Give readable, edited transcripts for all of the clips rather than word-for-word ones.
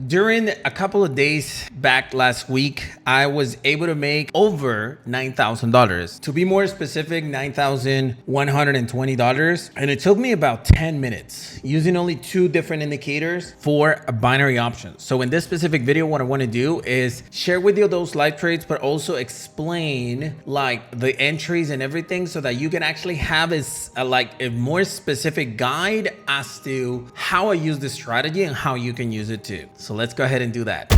During a couple of days back last week, I was able to make over $9,000. To be more specific, $9,120. And it took me about 10 minutes using only two different indicators for a binary option. So in this specific video, what I want to do is share with you those live trades, but also explain like the entries and everything so that you can actually have a more specific guide as to how I use this strategy and how you can use it too. So let's go ahead and do that.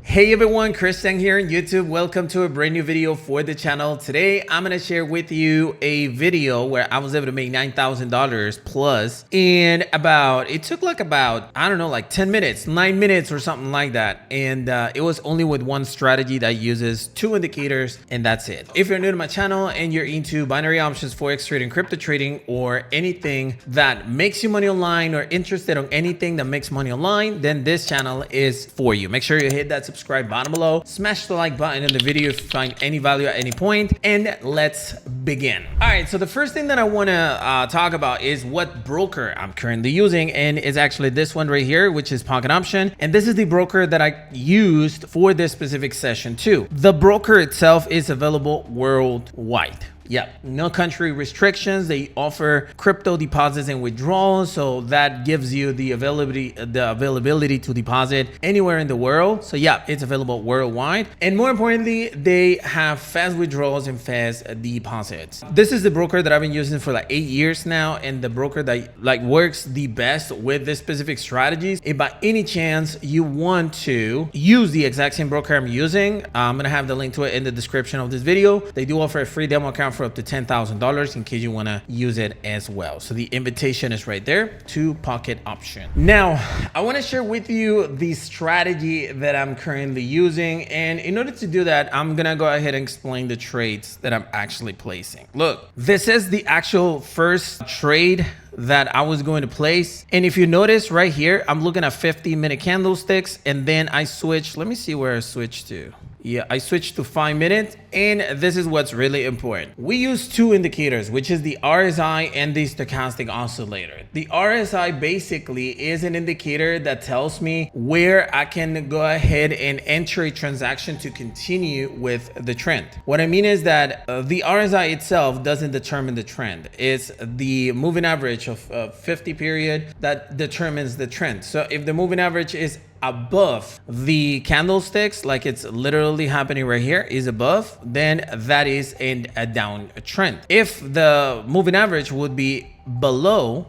Hey everyone, Christian here on YouTube. Welcome to a brand new video for the channel. Today, I'm gonna share with you a video where I was able to make $9,000 plus in it took like about, I don't know, like 10 minutes, 9 minutes or something like that. And it was only with one strategy that uses two indicators and that's it. If you're new to my channel and you're into binary options, forex trading, crypto trading, or anything that makes you money online or interested in anything that makes money online, then this channel is for you. Make sure you hit that subscribe button below, smash the like button in the video if you find any value at any point, and let's begin. All right, so the first thing that I want to talk about is what broker I'm currently using, and it's actually this one right here, which is Pocket Option, and this is the broker that I used for this specific session too. The broker itself is available worldwide. Yeah, no country restrictions. They offer crypto deposits and withdrawals, so that gives you the availability to deposit anywhere in the world. So yeah, it's available worldwide. And more importantly, they have fast withdrawals and fast deposits. This is the broker that I've been using for like 8 years now, and the broker that like works the best with this specific strategies. If by any chance you want to use the exact same broker I'm using, I'm gonna have the link to it in the description of this video. They do offer a free demo account for up to $10,000 in case you want to use it as well. So the invitation is right there to Pocket Option. Now, I want to share with you the strategy that I'm currently using. And in order to do that, I'm going to go ahead and explain the trades that I'm actually placing. Look, this is the actual first trade that I was going to place. And if you notice right here, I'm looking at 50-minute candlesticks, and then I switched. Let me see where I switched to. Yeah, I switched to 5 minutes, and this is what's really important. We use two indicators, which is the RSI and the stochastic oscillator. The RSI basically is an indicator that tells me where I can go ahead and enter a transaction to continue with the trend. What I mean is that the RSI itself doesn't determine the trend. It's the moving average of 50 period that determines the trend. So if the moving average is above the candlesticks, like it's literally happening right here, is above, then that is a downtrend. If the moving average would be below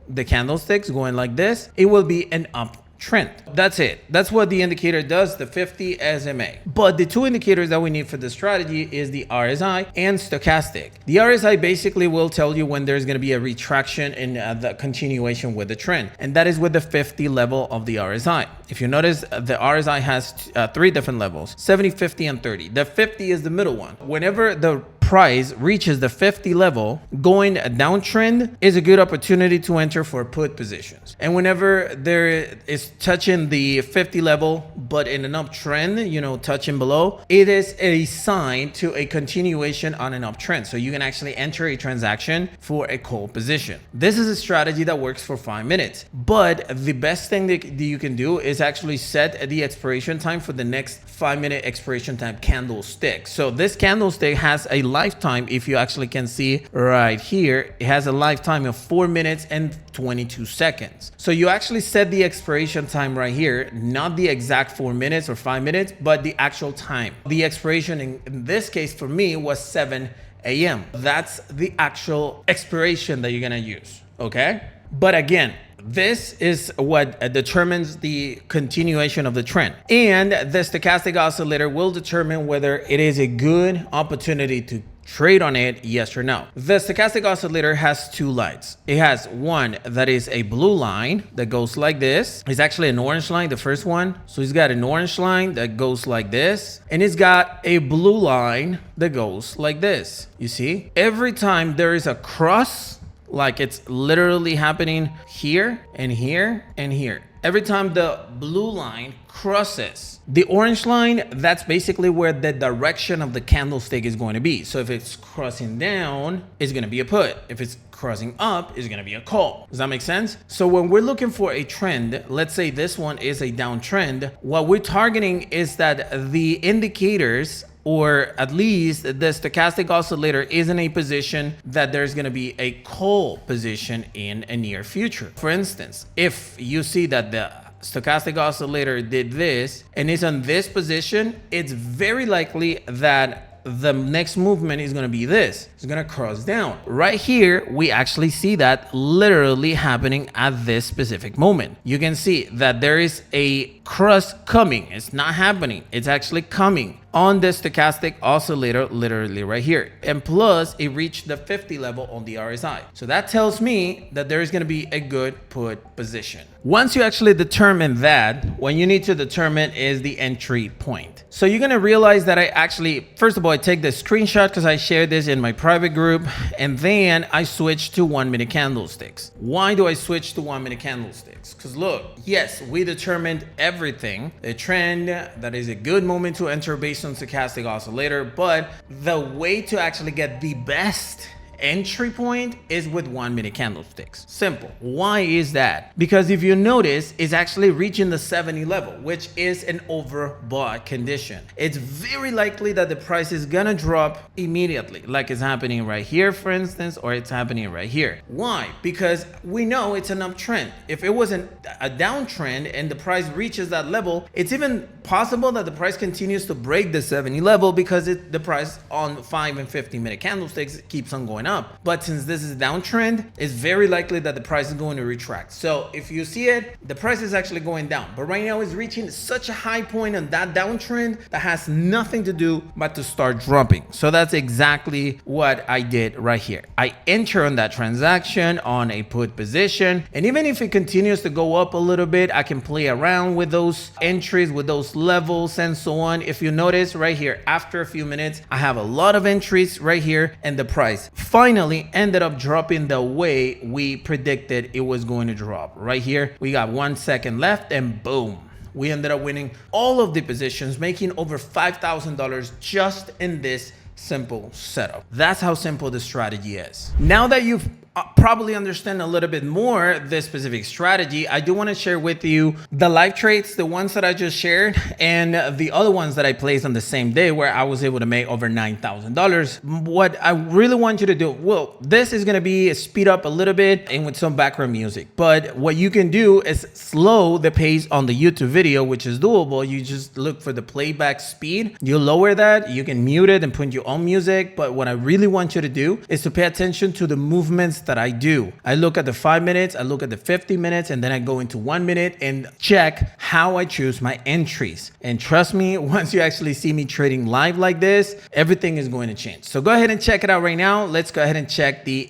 the candlesticks going like this, it will be an uptrend. That's it. That's what the indicator does, the 50 SMA. But the two indicators that we need for this strategy is the RSI and stochastic. The RSI basically will tell you when there's going to be a retraction in the continuation with the trend. And that is with the 50 level of the RSI. If you notice, the RSI has three different levels, 70, 50, and 30. The 50 is the middle one. Whenever the price reaches the 50 level, going a downtrend is a good opportunity to enter for put positions. And whenever there is touching the 50 level, but in an uptrend, you know, touching below, it is a sign to a continuation on an uptrend. So you can actually enter a transaction for a call position. This is a strategy that works for 5 minutes. But the best thing that you can do is actually set the expiration time for the next 5-minute expiration time candlestick. So this candlestick has a lifetime, if you actually can see right here, it has a lifetime of 4 minutes and 22 seconds. So you actually set the expiration time right here, not the exact 4 minutes or 5 minutes, but the actual time. The expiration in this case for me was 7 a.m. That's the actual expiration that you're gonna use, okay? But again, this is what determines the continuation of the trend. And the stochastic oscillator will determine whether it is a good opportunity to trade on it, yes or no. The stochastic oscillator has two lines. It has one that is a blue line that goes like this. It's actually an orange line, the first one. So it's got an orange line that goes like this, and it's got a blue line that goes like this. You see, every time there is a cross, like it's literally happening here and here and here. every time the blue line crosses the orange line, that's basically where the direction of the candlestick is going to be. So if it's crossing down, it's going to be a put. If it's crossing up, it's going to be a call. Does that make sense? So when we're looking for a trend, let's say this one is a downtrend, what we're targeting is that the indicators, or at least the stochastic oscillator, is in a position that there's going to be a call position in a near future. For instance, if you see that the stochastic oscillator did this and is on this position, it's very likely that the next movement is going to be this. It's going to cross down. Right here, we actually see that literally happening at this specific moment. You can see that there is a cross coming. It's not happening. It's actually coming on the stochastic oscillator, literally right here. And plus, it reached the 50 level on the RSI. So that tells me that there is going to be a good put position. Once you actually determine that, what you need to determine is the entry point. So you're going to realize that I actually, first of all, I take the screenshot because I shared this in my private group, and then I switch to 1 minute candlesticks. Why do I switch to 1 minute candlesticks? Because look, yes, we determined everything, the trend, that is a good moment to enter based on stochastic oscillator, but the way to actually get the best entry point is with 1 minute candlesticks. Simple. Why is that? Because if you notice, it's actually reaching the 70 level, which is an overbought condition. It's very likely that the price is gonna drop immediately, like it's happening right here, for instance, or it's happening right here. Why? Because we know it's an uptrend. If it wasn't a downtrend and the price reaches that level, it's even possible that the price continues to break the 70 level because the price on 5 and 15 minute candlesticks keeps on going up. But since this is a downtrend, it's very likely that the price is going to retract. So if you see it, the price is actually going down. But right now it's reaching such a high point on that downtrend that has nothing to do but to start dropping. So that's exactly what I did right here. I enter on that transaction on a put position. And even if it continues to go up a little bit, I can play around with those entries, with those levels and so on. If you notice right here, after a few minutes, I have a lot of entries right here, and the price finally ended up dropping the way we predicted it was going to drop. Right here, we got 1 second left, and boom, we ended up winning all of the positions, making over $5,000 just in this simple setup. That's how simple the strategy is. Now that you've probably understand a little bit more this specific strategy, I do want to share with you the live trades, the ones that I just shared, and the other ones that I placed on the same day where I was able to make over $9,000. What I really want you to do, well, this is going to be speed up a little bit and with some background music, but what you can do is slow the pace on the YouTube video, which is doable. You just look for the playback speed, you lower that, you can mute it and put your own music. But what I really want you to do is to pay attention to the movements that I do. I look at the 5 minutes, I look at the 50 minutes, and then I go into 1 minute and check how I choose my entries. And trust me, once you actually see me trading live like this, everything is going to change. So go ahead and check it out right now. Let's go ahead and check the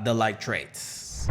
live trades.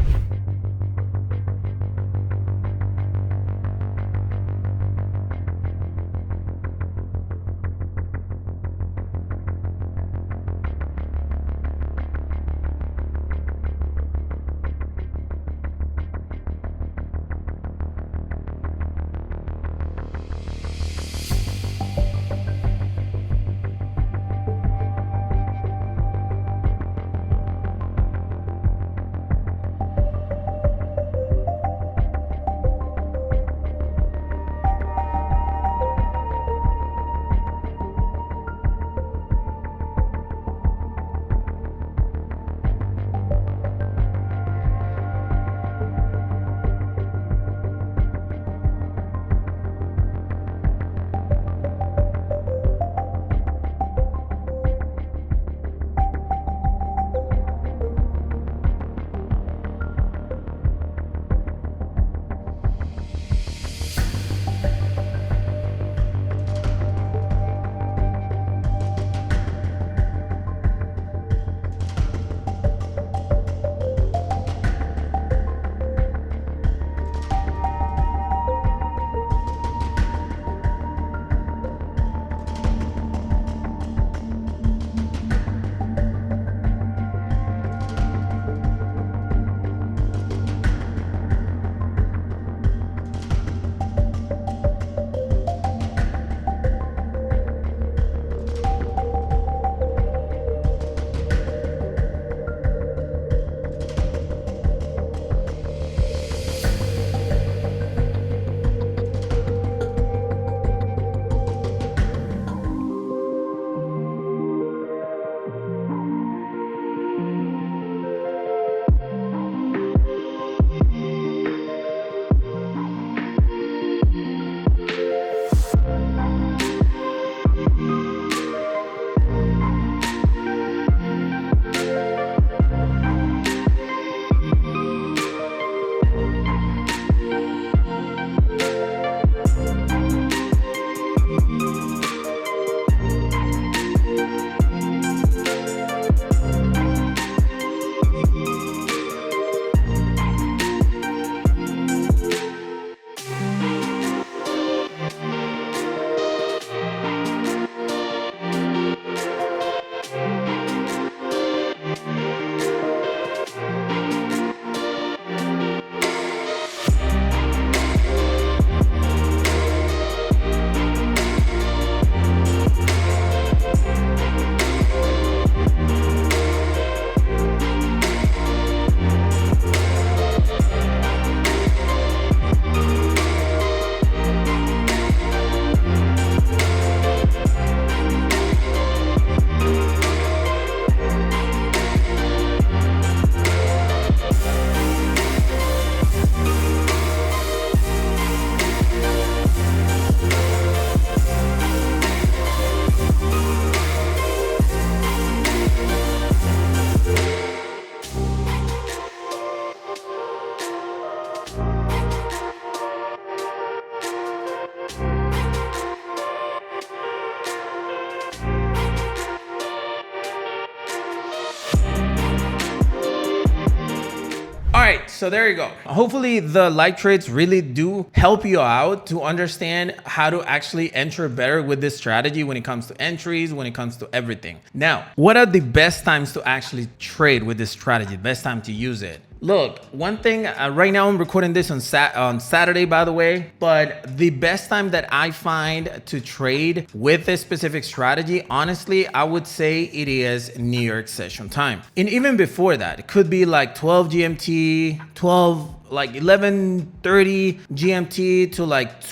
so there you go. Hopefully the live trades really do help you out to understand how to actually enter better with this strategy when it comes to entries, when it comes to everything. Now, what are the best times to actually trade with this strategy? Best time to use it? Look, one thing, right now I'm recording this on Saturday, by the way, but the best time that I find to trade with this specific strategy, honestly, I would say it is New York session time. And even before that, it could be like 12 GMT, 11:30 GMT to like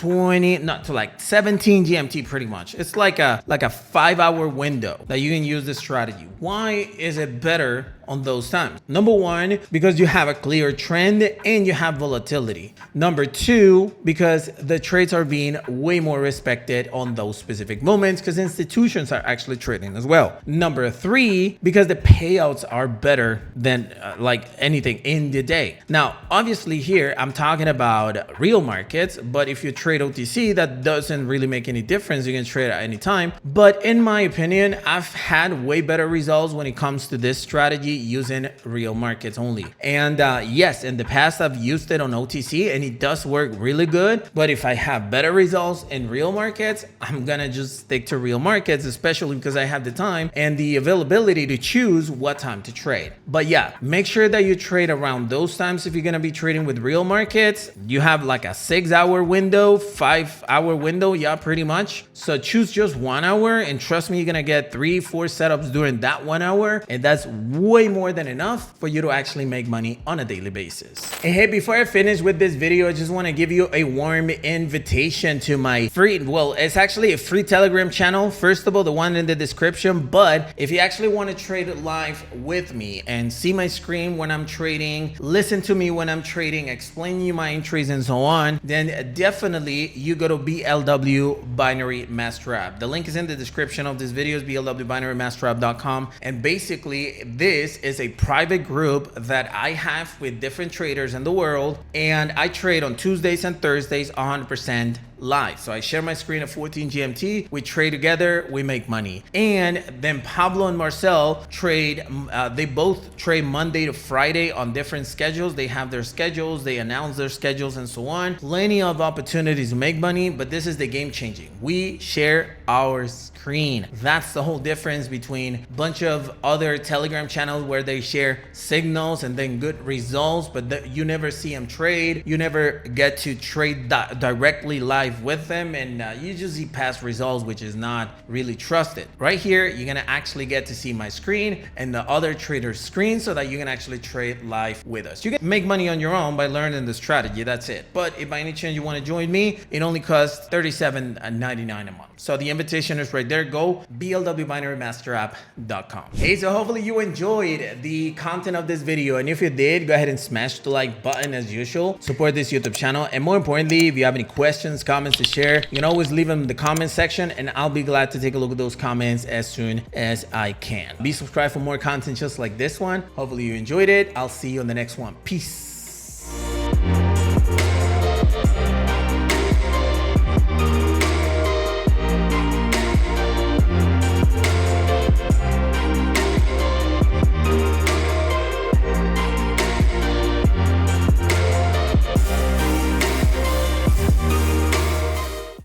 17 GMT pretty much. It's like a 5-hour window that you can use this strategy. Why is it better on those times? Number one, because you have a clear trend and you have volatility. Number two, because the trades are being way more respected on those specific moments because institutions are actually trading as well. Number three, because the payouts are better than like anything in the day. Now, obviously here I'm talking about real markets, but if you trade OTC, that doesn't really make any difference. You can trade at any time. But in my opinion, I've had way better results when it comes to this strategy using real markets only. And yes, in the past I've used it on OTC and it does work really good. But if I have better results in real markets, I'm gonna just stick to real markets, especially because I have the time and the availability to choose what time to trade. But yeah, make sure that you trade around those times. If you're gonna be trading with real markets, you have like a 6-hour window, 5-hour window, yeah, pretty much. So choose just 1 hour and trust me, you're gonna get 3-4 setups during that 1 hour, and that's way more than enough for you to actually make money on a daily basis. And hey, before I finish with this video, I just want to give you a warm invitation to my free, well, it's actually a free Telegram channel. First of all, the one in the description, but if you actually want to trade live with me and see my screen when I'm trading, listen to me when I'm trading, explain you my entries and so on, then definitely you go to BLW Binary Master App. The link is in the description of this video, blwbinarymaster.com, and basically this is a private group that I have with different traders in the world, and I trade on Tuesdays and Thursdays 100% live. So I share my screen at 14 GMT, we trade together, we make money. And then Pablo and Marcel trade, they both trade Monday to Friday on different schedules. They have their schedules, they announce their schedules and so on. Plenty of opportunities to make money, but this is the game changing. We share our screen. That's the whole difference between a bunch of other Telegram channels where they share signals and then good results, but you never see them trade. You never get to trade directly live with them, and you just see past results, which is not really trusted. Right here, you're gonna actually get to see my screen and the other traders' screen so that you can actually trade live with us. You can make money on your own by learning the strategy, that's it. But if by any chance you want to join me, it only costs $37.99 a month. So the invitation is right there. Go blwbinarymaster.com. Hey, so hopefully you enjoyed the content of this video, and if you did, go ahead and smash the like button as usual. Support this YouTube channel, and more importantly, if you have any questions, comments to share, you can always leave them in the comment section, and I'll be glad to take a look at those comments as soon as I can. Be subscribed for more content just like this one. Hopefully you enjoyed it. I'll see you on the next one. Peace.